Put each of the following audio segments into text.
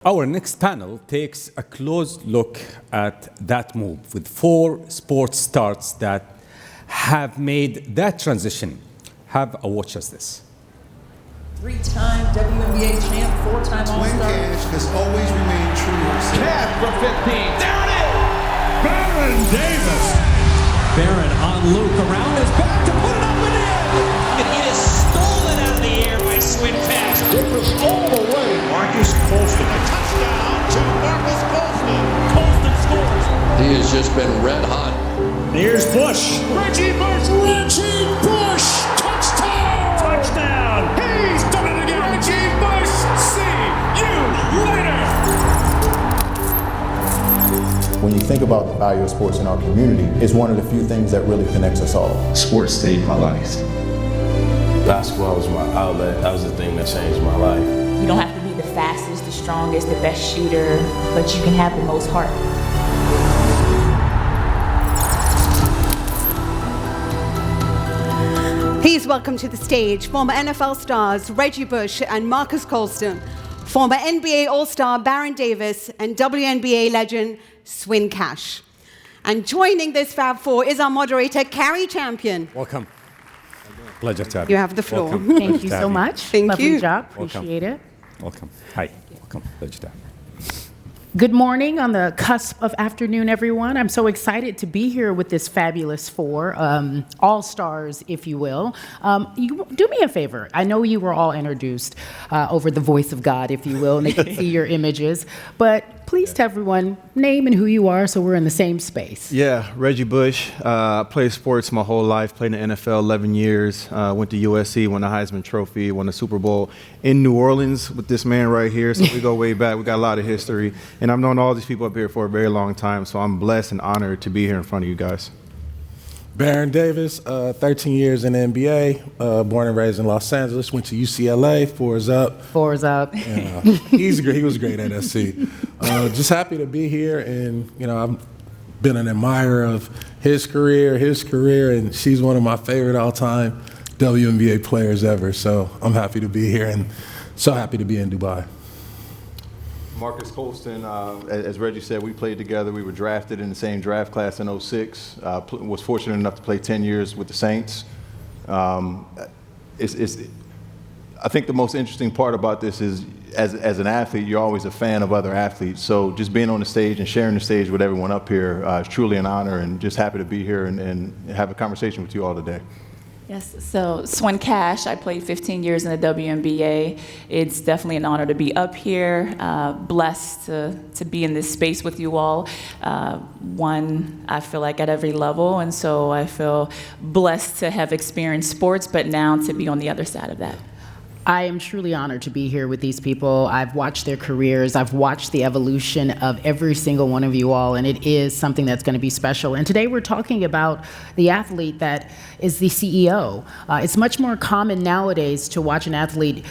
Our next panel takes a close look at that move with 4 sports stars that have made that transition. Have a watch as this. 3-time WNBA champ, 4-time All-Star. Swing Cash has always remained true to herself. Cash for 15. There it is! Baron Davis. Baron on Luke around his back to put it up and in. And it is stolen out of the air by Swin Cash. It was all the way. Marcus Colston. A touchdown to Marcus Colston. Colston scores. He has just been red hot. Here's Bush. Reggie Bush. Reggie Bush. Touchdown. Touchdown. He's done it again. Reggie Bush. See you later. When you think about the value of sports in our community, it's one of the few things that really connects us all. Sports saved my life. Basketball was my outlet. That was the thing that changed my life. You don't have to be the fastest, the strongest, the best shooter, but you can have the most heart. Please welcome to the stage former NFL stars Reggie Bush and Marcus Colston, former NBA All-Star Baron Davis, and WNBA legend Swin Cash. And joining this Fab Four is our moderator, Carrie Champion. Welcome. Pleasure to have you. You have the floor. Welcome. Thank you so much. Thank Lovely you. job. Welcome. Appreciate it. Welcome. Hi. Welcome. Pleasure to have you. Good morning on the cusp of afternoon, everyone. I'm so excited to be here with this fabulous 4 all-stars, if you will. You do me a favor. I know you were all introduced over the voice of God, if you will, and they can see your images. But please tell everyone name and who you are so we're in the same space. Yeah, Reggie Bush. Played sports my whole life. Played in the NFL 11 years. Went to USC, won the Heisman Trophy, won the Super Bowl in New Orleans with this man right here. So we go way back. We got a lot of history. And I've known all these people up here for a very long time. So I'm blessed and honored to be here in front of you guys. Baron Davis, 13 years in the NBA, born and raised in Los Angeles, went to UCLA, 4 is up. 4 is up. He was great at SC. Just happy to be here, and I've been an admirer of his career, and she's one of my favorite all-time WNBA players ever. So I'm happy to be here, and so happy to be in Dubai. Marcus Colston, as Reggie said, we played together. We were drafted in the same draft class in '06. Was fortunate enough to play 10 years with the Saints. I think the most interesting part about this is, as an athlete, you're always a fan of other athletes. So just being on the stage and sharing the stage with everyone up here is truly an honor, and just happy to be here and have a conversation with you all today. Yes, so Swin Cash, I played 15 years in the WNBA. It's definitely an honor to be up here, blessed to be in this space with you all. One, I feel like at every level, and so I feel blessed to have experienced sports, but now to be on the other side of that. I am truly honored to be here with these people. I've watched their careers. I've watched the evolution of every single one of you all, and it is something that's going to be special. And today we're talking about the athlete that is the CEO. It's much more common nowadays to watch an athlete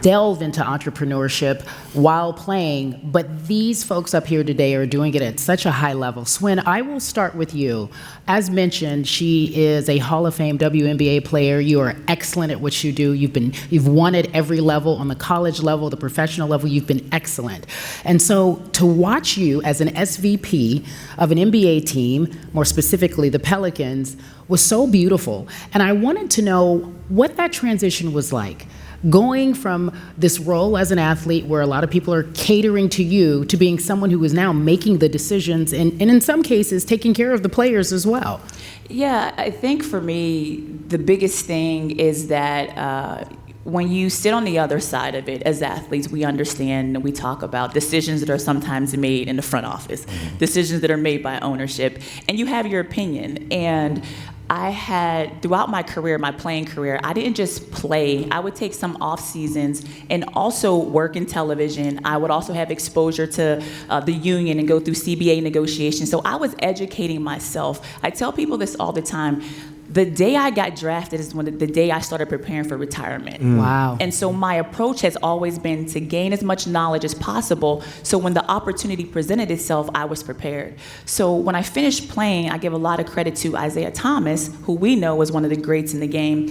delve into entrepreneurship while playing, but these folks up here today are doing it at such a high level. Swin, I will start with you. As mentioned, she is a Hall of Fame WNBA player. You are excellent at what you do. You've won at every level, on the college level, the professional level. You've been excellent. And so to watch you as an SVP of an NBA team, more specifically the Pelicans, was so beautiful. And I wanted to know what that transition was like. Going from this role as an athlete where a lot of people are catering to you to being someone who is now making the decisions and in some cases taking care of the players as well. Yeah, I think for me, the biggest thing is that when you sit on the other side of it as athletes, we understand and we talk about decisions that are sometimes made in the front office, decisions that are made by ownership, and you have your opinion. And I had, throughout my career, my playing career, I didn't just play. I would take some off seasons and also work in television. I would also have exposure to the union and go through CBA negotiations. So I was educating myself. I tell people this all the time. The day I got drafted is the day I started preparing for retirement. Wow. And so my approach has always been to gain as much knowledge as possible, so when the opportunity presented itself, I was prepared. So when I finished playing, I give a lot of credit to Isaiah Thomas, who we know is one of the greats in the game.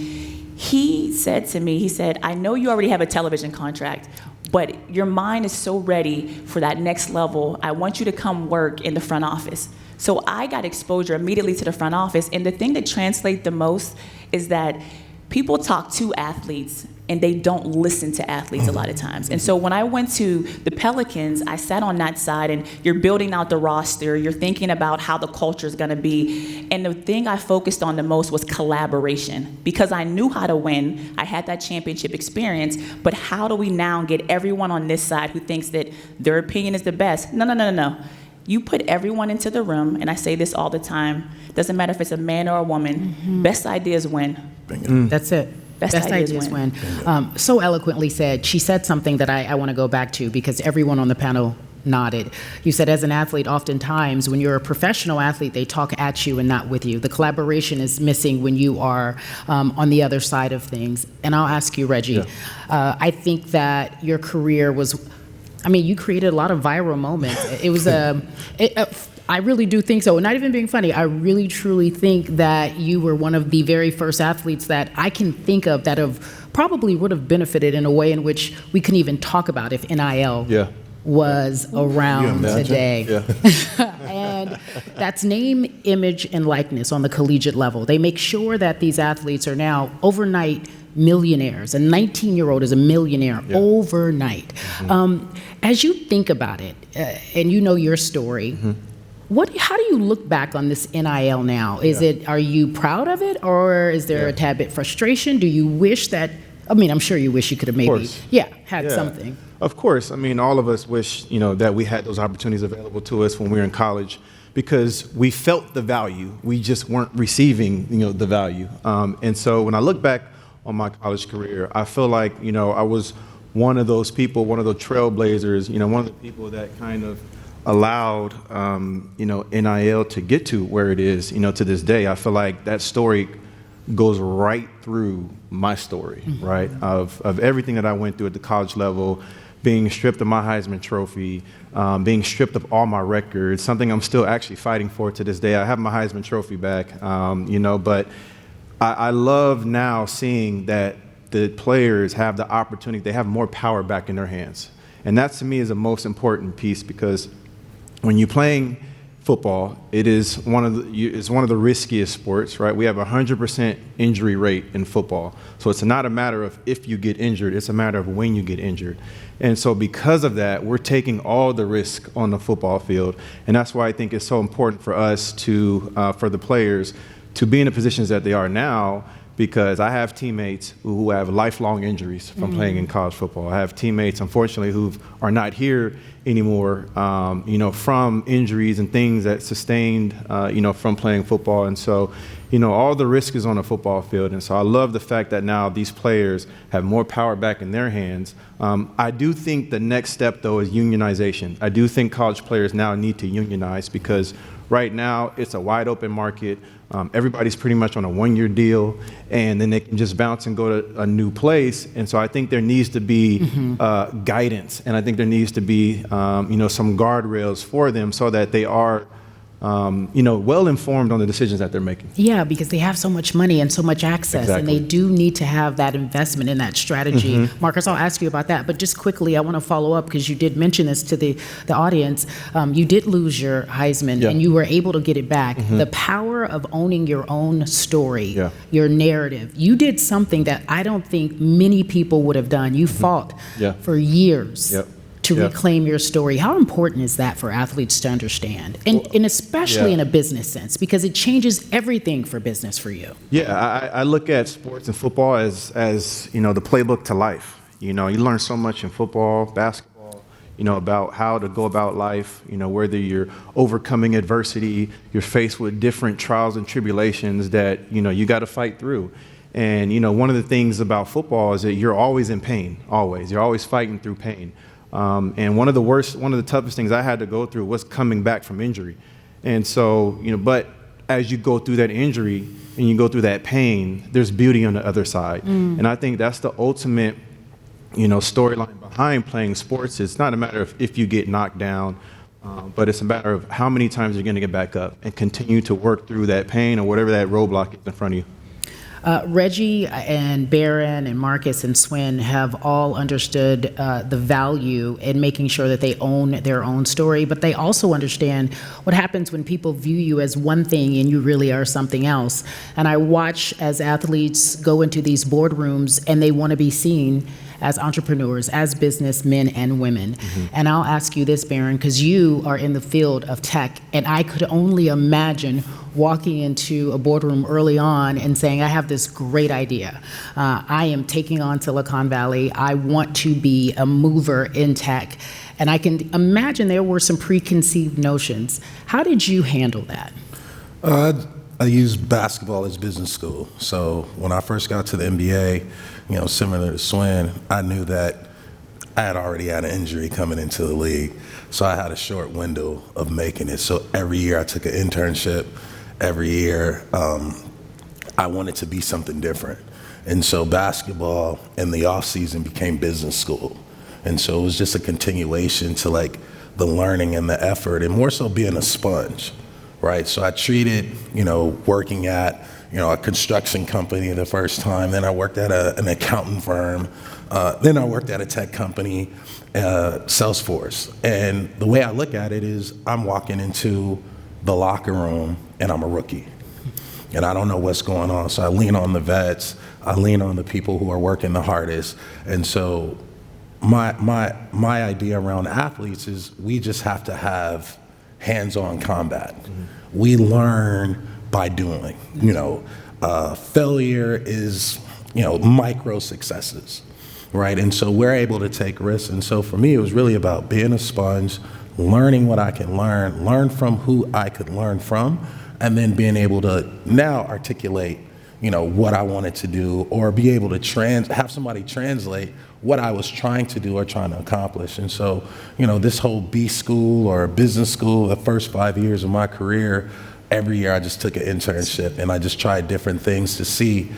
He said to me, he said, I know you already have a television contract, but your mind is so ready for that next level. I want you to come work in the front office. So I got exposure immediately to the front office, and the thing that translates the most is that people talk to athletes and they don't listen to athletes a lot of times. And so when I went to the Pelicans, I sat on that side, and you're building out the roster, you're thinking about how the culture is gonna be. And the thing I focused on the most was collaboration, because I knew how to win. I had that championship experience, but how do we now get everyone on this side who thinks that their opinion is the best? No. You put everyone into the room, and I say this all the time, doesn't matter if it's a man or a woman, best ideas win. That's it. Best ideas win. So eloquently said. She said something that I want to go back to, because everyone on the panel nodded. You said, as an athlete, oftentimes when you're a professional athlete, they talk at you and not with you. The collaboration is missing when you are on the other side of things. And I'll ask you, Reggie, I think that your career was, you created a lot of viral moments. It was I really do think so. Not even being funny, I really truly think that you were one of the very first athletes that I can think of that probably would have benefited in a way in which we couldn't even talk about if NIL was around today. And that's name, image, and likeness on the collegiate level. They make sure that these athletes are now overnight millionaires. A 19-year-old is a millionaire overnight. As you think about it, and you know your story, how do you look back on this NIL now? Are you proud of it, or is there a tad bit frustration? Do you wish that, I'm sure you wish you could have maybe, had something. Of course. All of us wish, that we had those opportunities available to us when we were in college, because we felt the value. We just weren't receiving, the value. And so when I look back on my college career, I feel like, I was one of those people, one of those trailblazers, one of the people that kind of allowed, NIL to get to where it is, to this day. I feel like that story goes right through my story, right? Of everything that I went through at the college level, being stripped of my Heisman Trophy, being stripped of all my records, something I'm still actually fighting for to this day. I have my Heisman Trophy back, but I love now seeing that the players have the opportunity, they have more power back in their hands. And that to me is the most important piece, because when you're playing football, it's one of the riskiest sports, right? We have 100% injury rate in football. So it's not a matter of if you get injured, it's a matter of when you get injured. And so because of that, we're taking all the risk on the football field. And that's why I think it's so important for us for the players to be in the positions that they are now, because I have teammates who have lifelong injuries from playing in college football. I have teammates, unfortunately, who are not here anymore, from injuries and things that sustained, from playing football. And so, all the risk is on a football field. And so I love the fact that now these players have more power back in their hands. I do think the next step, though, is unionization. I do think college players now need to unionize, because right now it's a wide open market. Everybody's pretty much on a one-year deal, and then they can just bounce and go to a new place. And so I think there needs to be guidance, and I think there needs to be some guardrails for them, so that they are well informed on the decisions that they're making. Yeah, because they have so much money and so much access, and they do need to have that investment in that strategy. Marcus, I'll ask you about that, but just quickly, I want to follow up, because you did mention this to the audience. You did lose your Heisman, and you were able to get it back. The power of owning your own story, your narrative. You did something that I don't think many people would have done. You fought for years to reclaim your story. How important is that for athletes to understand? And especially in a business sense, because it changes everything for business for you. Yeah, I look at sports and football as the playbook to life. You learn so much in football, basketball, about how to go about life, whether you're overcoming adversity, you're faced with different trials and tribulations that, you got to fight through. And, one of the things about football is that you're always in pain, always. You're always fighting through pain. And one of the toughest things I had to go through was coming back from injury. And so, but as you go through that injury and you go through that pain, there's beauty on the other side. And I think that's the ultimate, storyline behind playing sports. It's not a matter of if you get knocked down, but it's a matter of how many times you're going to get back up and continue to work through that pain or whatever that roadblock is in front of you. Reggie and Barron and Marcus and Swin have all understood the value in making sure that they own their own story, but they also understand what happens when people view you as one thing and you really are something else. And I watch as athletes go into these boardrooms and they want to be seen as entrepreneurs, as businessmen and women. And I'll ask you this, Barron, because you are in the field of tech, and I could only imagine walking into a boardroom early on and saying, I have this great idea. I am taking on Silicon Valley. I want to be a mover in tech. And I can imagine there were some preconceived notions. How did you handle that? I used basketball as business school. So when I first got to the NBA, similar to Swin, I knew that I had already had an injury coming into the league. So I had a short window of making it. So every year I took an internship. Every year I wanted to be something different. And so basketball in the off season became business school. And so it was just a continuation to like the learning and the effort and more so being a sponge. Right, so I treated, working at, a construction company the first time. Then I worked at an accounting firm. Then I worked at a tech company, Salesforce. And the way I look at it is I'm walking into the locker room and I'm a rookie. And I don't know what's going on. So I lean on the vets. I lean on the people who are working the hardest. And so my idea around athletes is we just have to have hands-on combat. We learn by doing. Failure is, micro successes, right? And so we're able to take risks. And so for me, it was really about being a sponge, learning what I can learn from who I could learn from, and then being able to now articulate, what I wanted to do, or be able to have somebody translate what I was trying to do or trying to accomplish. And so, this whole B school or business school, the first 5 years of my career, every year I just took an internship and I just tried different things to see,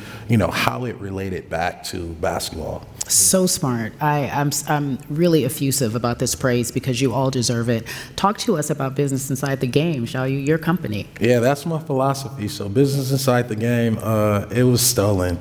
how it related back to basketball. So smart. I'm really effusive about this praise because you all deserve it. Talk to us about Business Inside the Game, shall you? Your company. Yeah, that's my philosophy. So Business Inside the Game, it was stolen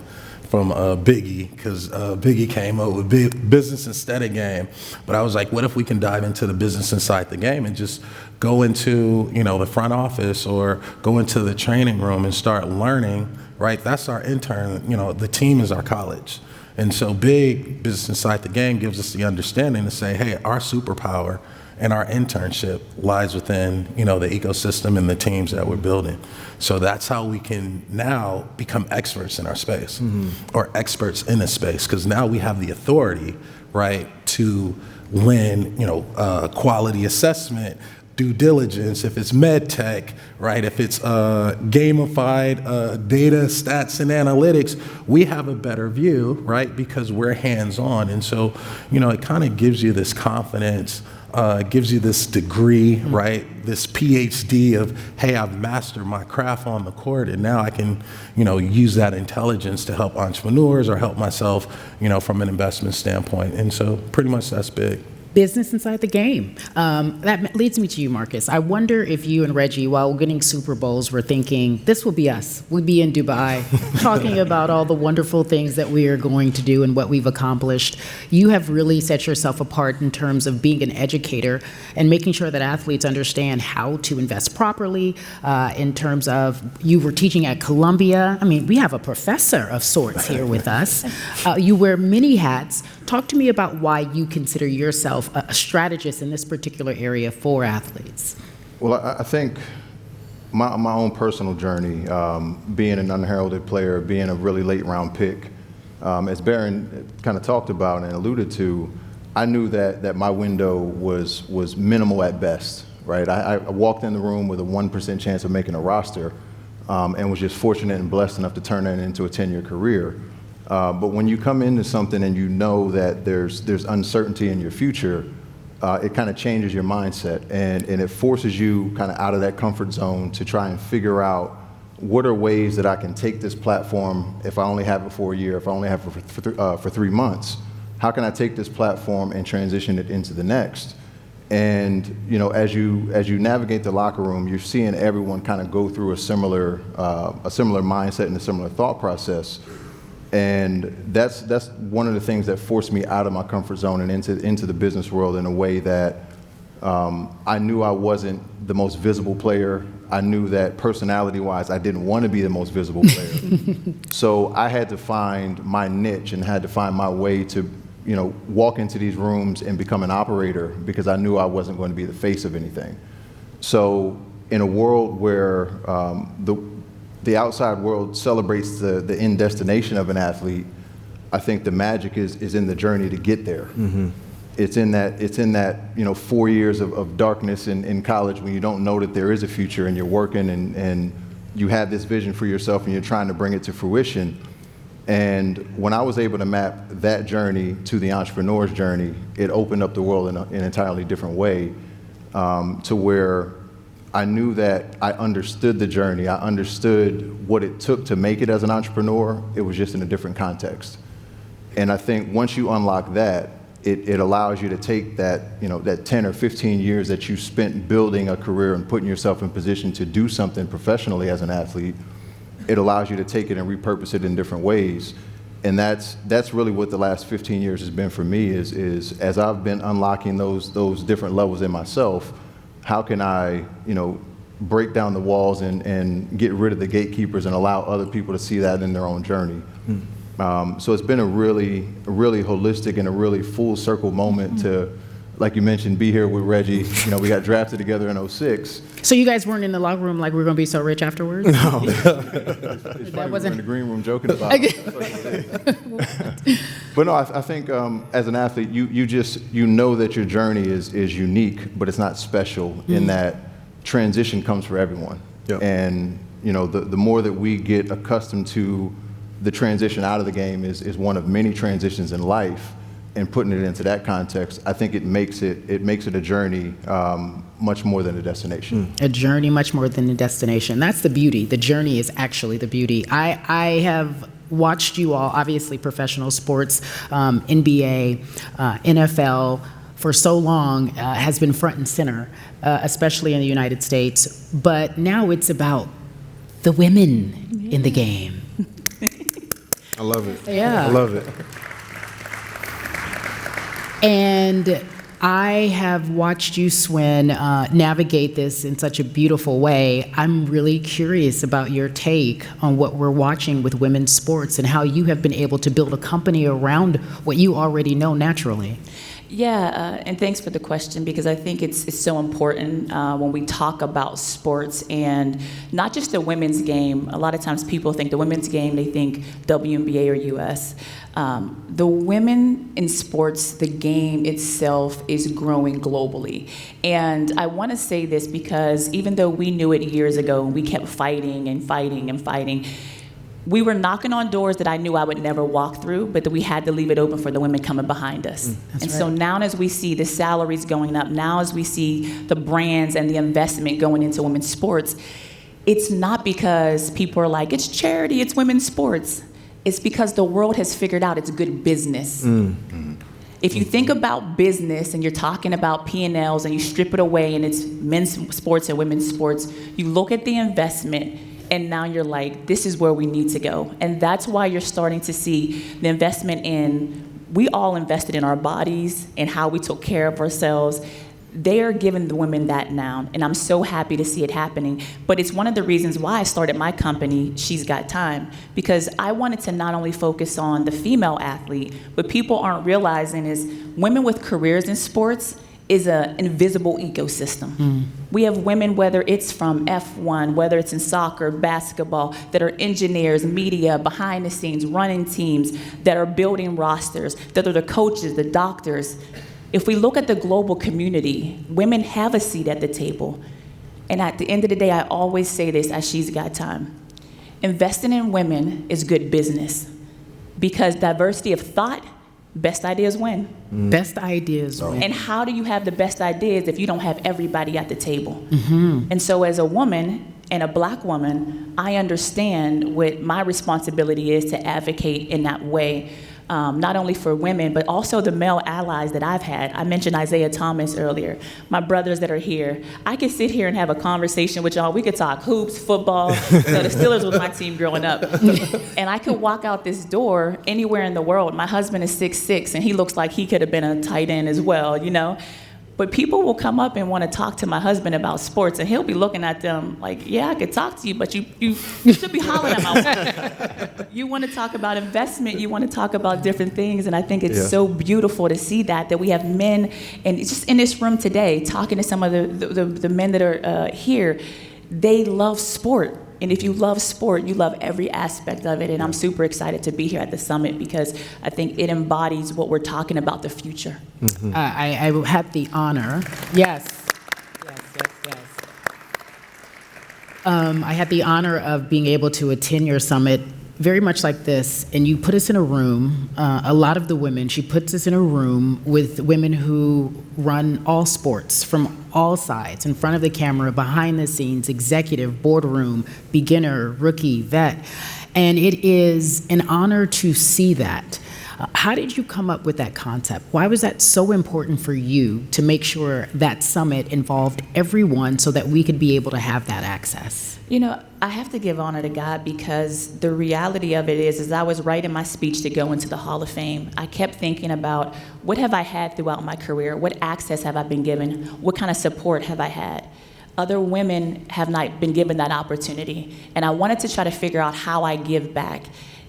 from Biggie, because Biggie came up with business instead of game. But I was like, what if we can dive into the business inside the game and just go into, the front office or go into the training room and start learning, right? That's our intern, the team is our college. And so big Business Inside the Game gives us the understanding to say, hey, our superpower and our internship lies within, the ecosystem and the teams that we're building. So that's how we can now become experts in our space, or experts in a space, because now we have the authority, right, to win, quality assessment, due diligence, if it's med tech, right, if it's gamified data, stats, and analytics, we have a better view, right, because we're hands-on. And so, it kind of gives you this confidence, gives you this degree, right, this PhD of, hey, I've mastered my craft on the court, and now I can, use that intelligence to help entrepreneurs or help myself, from an investment standpoint. And so pretty much that's big. Business Inside the Game. That leads me to you, Marcus. I wonder if you and Reggie, while winning Super Bowls, were thinking, this will be us. We'll be in Dubai, talking about all the wonderful things that we are going to do and what we've accomplished. You have really set yourself apart in terms of being an educator and making sure that athletes understand how to invest properly, in terms of, you were teaching at Columbia. I mean, we have a professor of sorts here with us. You wear many hats. Talk to me about why you consider yourself a strategist in this particular area for athletes. Well, I think my own personal journey, being an unheralded player, being a really late round pick, as Barron kind of talked about and alluded to, I knew that my window was minimal at best, right? I walked in the room with a 1% chance of making a roster, and was just fortunate and blessed enough to turn that into a 10-year career. But when you come into something and you know that there's uncertainty in your future, it kind of changes your mindset, and it forces you kind of out of that comfort zone to try and figure out what are ways that I can take this platform, if I only have it for a year, if I only have it for 3 months, how can I take this platform and transition it into the next? And as you navigate the locker room, you're seeing everyone kind of go through a similar mindset and a similar thought process. And that's one of the things that forced me out of my comfort zone and into the business world in a way that I knew I wasn't the most visible player. I knew that personality-wise, I didn't want to be the most visible player. So I had to find my niche and had to find my way to walk into these rooms and become an operator, because I knew I wasn't going to be the face of anything. So in a world where the outside world celebrates the end destination of an athlete, I think the magic is in the journey to get there. Mm-hmm. It's in that 4 years of darkness in college when you don't know that there is a future and you're working and you have this vision for yourself and you're trying to bring it to fruition. And when I was able to map that journey to the entrepreneur's journey, it opened up the world in an entirely different way, to where I knew that I understood the journey. I understood what it took to make it as an entrepreneur. It was just in a different context. And I think once you unlock that, it allows you to take that, that 10 or 15 years that you spent building a career and putting yourself in position to do something professionally as an athlete. It allows you to take it and repurpose it in different ways. And that's really what the last 15 years has been for me, is as I've been unlocking those different levels in myself, how can I, break down the walls and get rid of the gatekeepers and allow other people to see that in their own journey. So it's been a really holistic and a really full circle moment to, like you mentioned, be here with Reggie. We got drafted together in 2006. So you guys weren't in the locker room like we're going to be so rich afterwards? No. It's funny, we were in the green room joking about it. But no, I think as an athlete, you know that your journey is unique, but it's not special in that transition comes for everyone. Yep. And the more that we get accustomed to the transition out of the game is one of many transitions in life, and putting it into that context, I think it makes it a journey much more than a destination. A journey much more than a destination. That's the beauty. The journey is actually the beauty. I have watched you all, obviously professional sports, NBA, NFL, for so long has been front and center, especially in the United States. But now it's about the women in the game. I love it. Yeah. I love it. And I have watched you, Swin, navigate this in such a beautiful way. I'm really curious about your take on what we're watching with women's sports and how you have been able to build a company around what you already know naturally. Yeah, and thanks for the question, because I think it's so important when we talk about sports, and not just the women's game. A lot of times people think the women's game, they think WNBA or US. The women in sports, the game itself is growing globally. And I want to say this because even though we knew it years ago, and we kept fighting and fighting and fighting, we were knocking on doors that I knew I would never walk through, but that we had to leave it open for the women coming behind us. So now as we see the salaries going up, now as we see the brands and the investment going into women's sports, it's not because people are like, it's charity, it's women's sports. It's because the world has figured out it's good business. If you think about business and you're talking about P&Ls and you strip it away and it's men's sports and women's sports, you look at the investment and now you're like, this is where we need to go. And that's why you're starting to see the investment in, we all invested in our bodies and how we took care of ourselves. They are giving the women that now, and I'm so happy to see it happening. But it's one of the reasons why I started my company, She's Got Time, because I wanted to not only focus on the female athlete, but people aren't realizing is women with careers in sports is an invisible ecosystem. We have women, whether it's from F1, whether it's in soccer, basketball, that are engineers, media, behind the scenes, running teams, that are building rosters, that are the coaches, the doctors. If we look at the global community, women have a seat at the table. And at the end of the day, I always say this as She's Got Time. Investing in women is good business, because diversity of thought, best ideas win. Best ideas win. And how do you have the best ideas if you don't have everybody at the table? And so as a woman and a Black woman, I understand what my responsibility is to advocate in that way. not only for women, but also the male allies that I've had. I mentioned Isaiah Thomas earlier, my brothers that are here. I could sit here and have a conversation with y'all. We could talk hoops, football. The Steelers was my team growing up. And I could walk out this door anywhere in the world. My husband is 6'6", and he looks like he could have been a tight end as well, you know? But people will come up and want to talk to my husband about sports, and he'll be looking at them like, yeah, I could talk to you, but you should be hollering at my wife. You want to talk about investment, you want to talk about different things, and I think it's so beautiful to see that we have men, and just in this room today, talking to some of the men that are here, they love sport. And if you love sport, you love every aspect of it. And I'm super excited to be here at the summit because I think it embodies what we're talking about, the future. Mm-hmm. I had the honor, yes. I had the honor of being able to attend your summit very much like this, and you put us in a room, a lot of the women, she puts us in a room with women who run all sports from all sides, in front of the camera, behind the scenes, executive, boardroom, beginner, rookie, vet. And it is an honor to see that. How did you come up with that concept? Why was that so important for you to make sure that summit involved everyone so that we could be able to have that access? You know, I have to give honor to God because the reality of it is I was writing my speech to go into the Hall of Fame. I kept thinking about what have I had throughout my career? What access have I been given? What kind of support have I had? Other women have not been given that opportunity. And I wanted to try to figure out how I give back.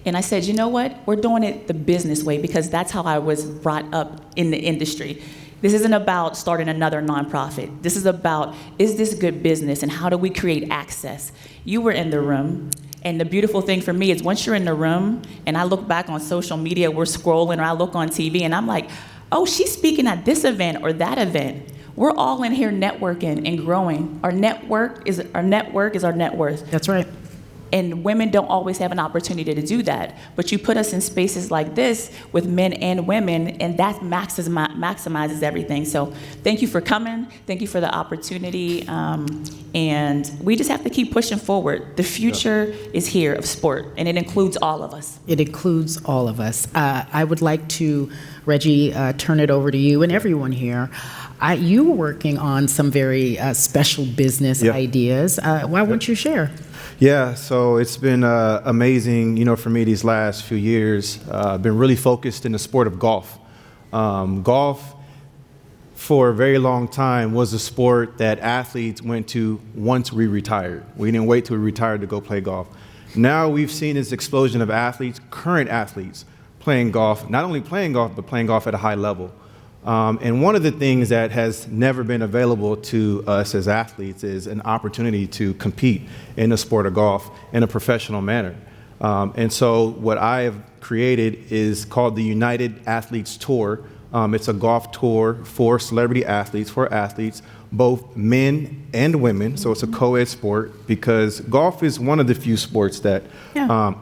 And I said, you know what? We're doing it the business way because that's how I was brought up in the industry. This isn't about starting another nonprofit. This is about, is this good business and how do we create access? You were in the room. And the beautiful thing for me is once you're in the room and I look back on social media, we're scrolling, or I look on TV and I'm like, oh, she's speaking at this event or that event. We're all in here networking and growing. Our network is our net worth. That's right. And women don't always have an opportunity to do that. But you put us in spaces like this with men and women, and that maximizes everything. So thank you for coming. Thank you for the opportunity. And we just have to keep pushing forward. The future is here of sport, and it includes all of us. It includes all of us. I would like to, Reggie, turn it over to you and everyone here. You were working on some very special business ideas. Why won't you share? Yeah, so it's been amazing, you know, for me these last few years. I've been really focused in the sport of golf. Golf, for a very long time, was a sport that athletes went to once we retired. We didn't wait till we retired to go play golf. Now we've seen this explosion of athletes, current athletes, playing golf, not only playing golf, but playing golf at a high level. And one of the things that has never been available to us as athletes is an opportunity to compete in the sport of golf in a professional manner. And so what I have created is called the United Athletes Tour. It's a golf tour for celebrity athletes, for athletes, both men and women. So it's a co-ed sport because golf is one of the few sports that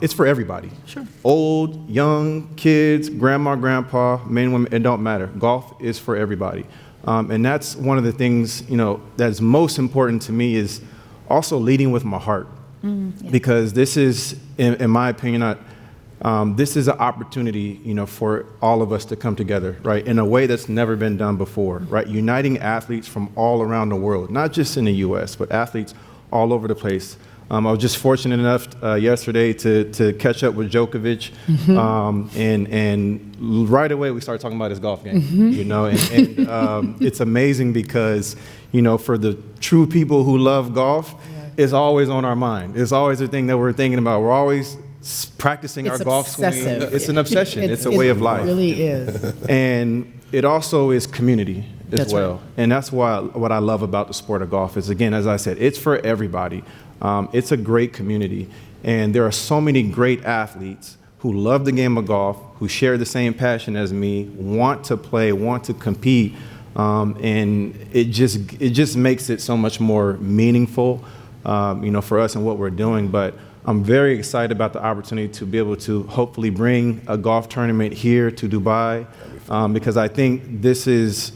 it's for everybody. Sure. Old, young, kids, grandma, grandpa, men, women, it don't matter. Golf is for everybody. And that's one of the things, you know, that's most important to me is also leading with my heart. Because this is, in my opinion, this is an opportunity, you know, for all of us to come together, right, in a way that's never been done before, right? Uniting athletes from all around the world, not just in the U.S., but athletes all over the place. I was just fortunate enough yesterday to catch up with Djokovic, and right away we started talking about his golf game, you know, and it's amazing because, you know, for the true people who love golf, it's always on our mind. It's always a thing that we're thinking about. We're always practicing our golf swing. It's an obsession. It's a way of life. It really is. And it also is community as well. Right. And that's why what I love about the sport of golf is, again, as I said, it's for everybody. It's a great community. And there are so many great athletes who love the game of golf, who share the same passion as me, want to play, want to compete. And it just makes it so much more meaningful, you know, for us and what we're doing. But I'm very excited about the opportunity to be able to hopefully bring a golf tournament here to Dubai, because I think this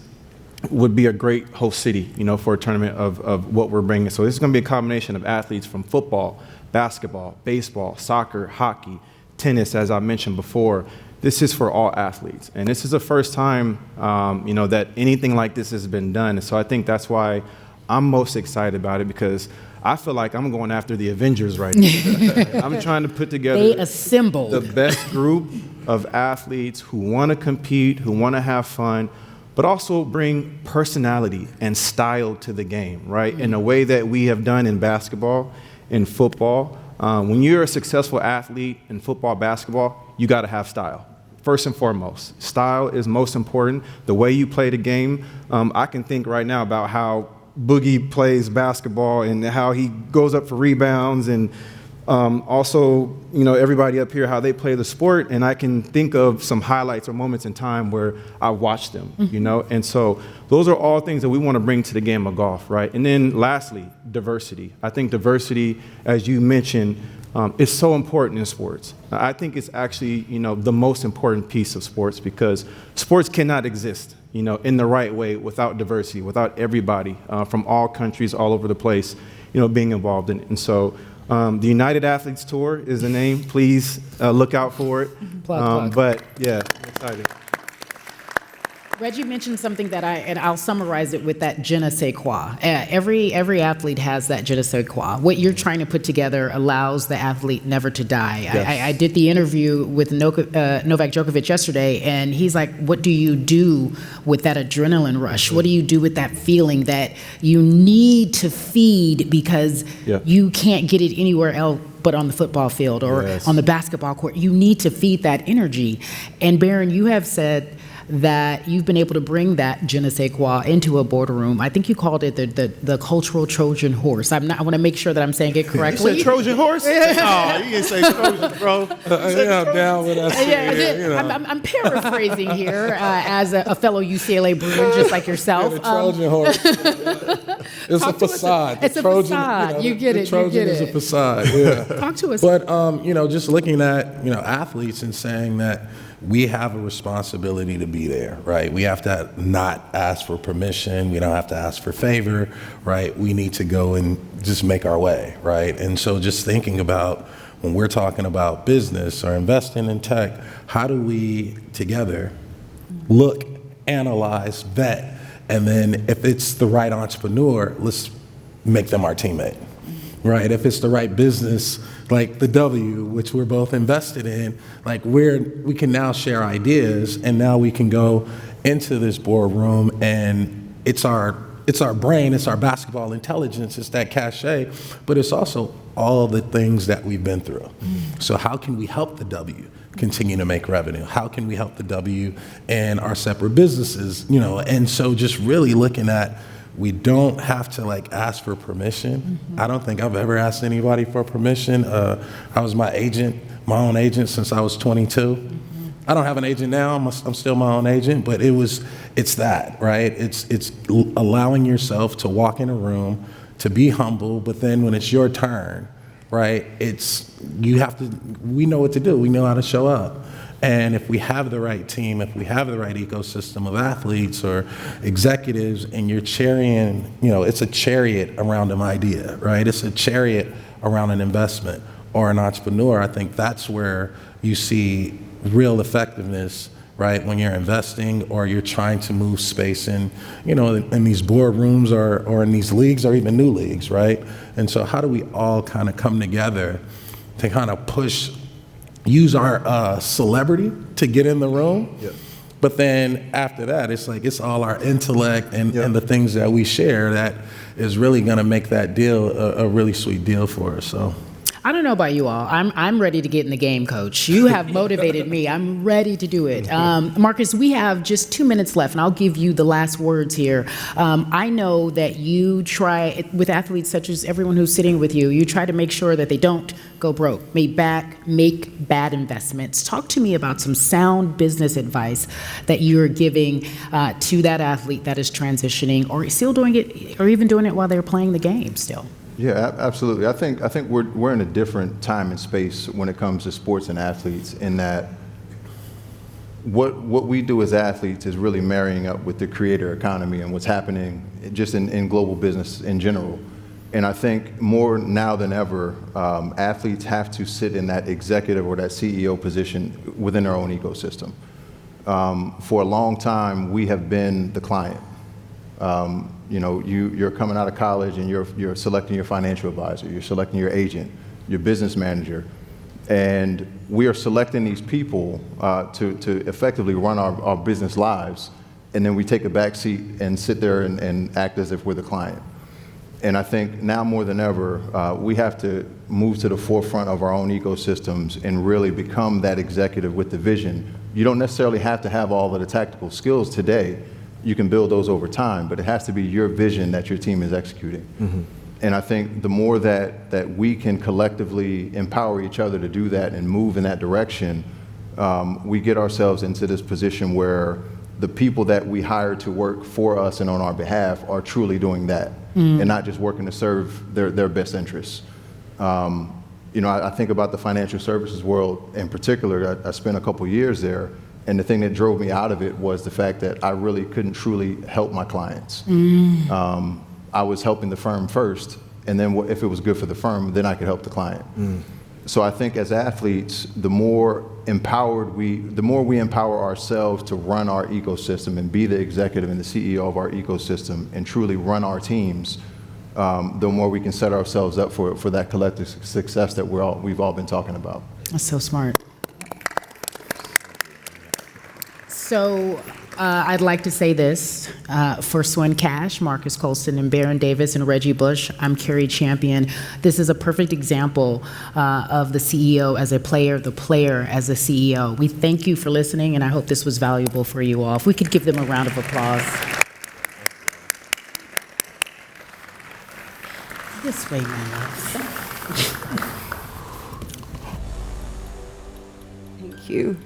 would be a great host city, you know, for a tournament of what we're bringing. So this is going to be a combination of athletes from football, basketball, baseball, soccer, hockey, tennis, as I mentioned before. this is for all athletes. And this is the first time, that anything like this has been done. And so I think that's why I'm most excited about it, because I feel like I'm going after the Avengers right now. I'm trying to put together the best group of athletes who want to compete, who want to have fun, but also bring personality and style to the game, right? In a way that we have done in basketball, in football. When you're a successful athlete in football, basketball, you got to have style. First and foremost, style is most important. The way you play the game, I can think right now about how Boogie plays basketball and how he goes up for rebounds, and also, everybody up here, how they play the sport. And I can think of some highlights or moments in time where I watched them, And so those are all things that we want to bring to the game of golf, right? And then lastly, diversity. I think diversity, as you mentioned, is so important in sports. I think it's actually, the most important piece of sports, because sports cannot exist, in the right way without diversity, without everybody from all countries all over the place, being involved in it. And so the United Athletes Tour is the name. Please look out for it. Plug. But yeah, I'm excited. Reggie mentioned something that I'll summarize it with that je ne sais quoi. Every athlete has that je ne sais quoi. What you're trying to put together allows the athlete never to die. Yes. I did the interview with Novak Djokovic yesterday, and he's like, what do you do with that adrenaline rush? What do you do with that feeling that you need to feed because you can't get it anywhere else but on the football field or on the basketball court? You need to feed that energy. And Baron, you have said that you've been able to bring that je ne sais quoi into a boardroom. I think you called it the cultural Trojan horse. I want to make sure that I'm saying it correctly. You said Trojan horse? Oh, you didn't say Trojan, bro. I'm down with that. I'm paraphrasing here as a fellow UCLA Bruin, just like yourself. The Trojan horse. It's a facade. It's a facade. You get it. The Trojan is a facade. Yeah. Talk to us. But just looking at athletes and saying that we have a responsibility to be there, right? We have to not ask for permission. We don't have to ask for favor, right? We need to go and just make our way, right? And so just thinking about when we're talking about business or investing in tech, how do we together look, analyze, vet, and then if it's the right entrepreneur, let's make them our teammate, right? If it's the right business, like the W, which we're both invested in, like we can now share ideas, and now we can go into this boardroom, and it's our brain, it's our basketball intelligence, it's that cachet, but it's also all the things that we've been through. So how can we help the W continue to make revenue? How can we help the W and our separate businesses, And so just really looking at, we don't have to ask for permission. I don't think I've ever asked anybody for permission. I was my own agent since I was 22. I don't have an agent now. I'm still my own agent, but it's that, right? It's allowing yourself to walk in a room, to be humble, but then when it's your turn, right? We know what to do. We know how to show up. And if we have the right team, if we have the right ecosystem of athletes or executives, and you're charioting, it's a chariot around an idea, right? It's a chariot around an investment or an entrepreneur. I think that's where you see real effectiveness, right? When you're investing or you're trying to move space in these boardrooms or in these leagues or even new leagues, right? And so how do we all kind of come together to kind of use our celebrity to get in the room, but then after that, it's all our intellect and the things that we share that is really going to make that deal a really sweet deal for us. So. I don't know about you all. I'm ready to get in the game, Coach. You have motivated me. I'm ready to do it. Marcus, we have just 2 minutes left, and I'll give you the last words here. I know that you try, with athletes such as everyone who's sitting with you, you try to make sure that they don't go broke, make bad investments. Talk to me about some sound business advice that you're giving to that athlete that is transitioning or still doing it, or even doing it while they're playing the game still. Yeah, absolutely. I think we're in a different time and space when it comes to sports and athletes, in that what we do as athletes is really marrying up with the creator economy and what's happening just in global business in general. And I think more now than ever, athletes have to sit in that executive or that CEO position within their own ecosystem. For a long time, we have been the client. You're coming out of college and you're selecting your financial advisor, you're selecting your agent, your business manager, and we are selecting these people to effectively run our business lives, and then we take a back seat and sit there and act as if we're the client. And I think now more than ever, we have to move to the forefront of our own ecosystems and really become that executive with the vision. You don't necessarily have to have all of the tactical skills today. You can build those over time, but it has to be your vision that your team is executing. Mm-hmm. And I think the more that we can collectively empower each other to do that and move in that direction, we get ourselves into this position where the people that we hire to work for us and on our behalf are truly doing that, and not just working to serve their best interests. I think about the financial services world in particular. I spent a couple years there, and the thing that drove me out of it was the fact that I really couldn't truly help my clients. I was helping the firm first, and then if it was good for the firm, then I could help the client. So I think as athletes, the more we empower ourselves to run our ecosystem and be the executive and the CEO of our ecosystem and truly run our teams, the more we can set ourselves up for that collective success that we've all been talking about. That's so smart. So I'd like to say this for Swin Cash, Marcus Colston, and Baron Davis, and Reggie Bush. I'm Carrie Champion. This is a perfect example of the CEO as a player, the player as a CEO. We thank you for listening, and I hope this was valuable for you all. If we could give them a round of applause. This way, my love. Thank you.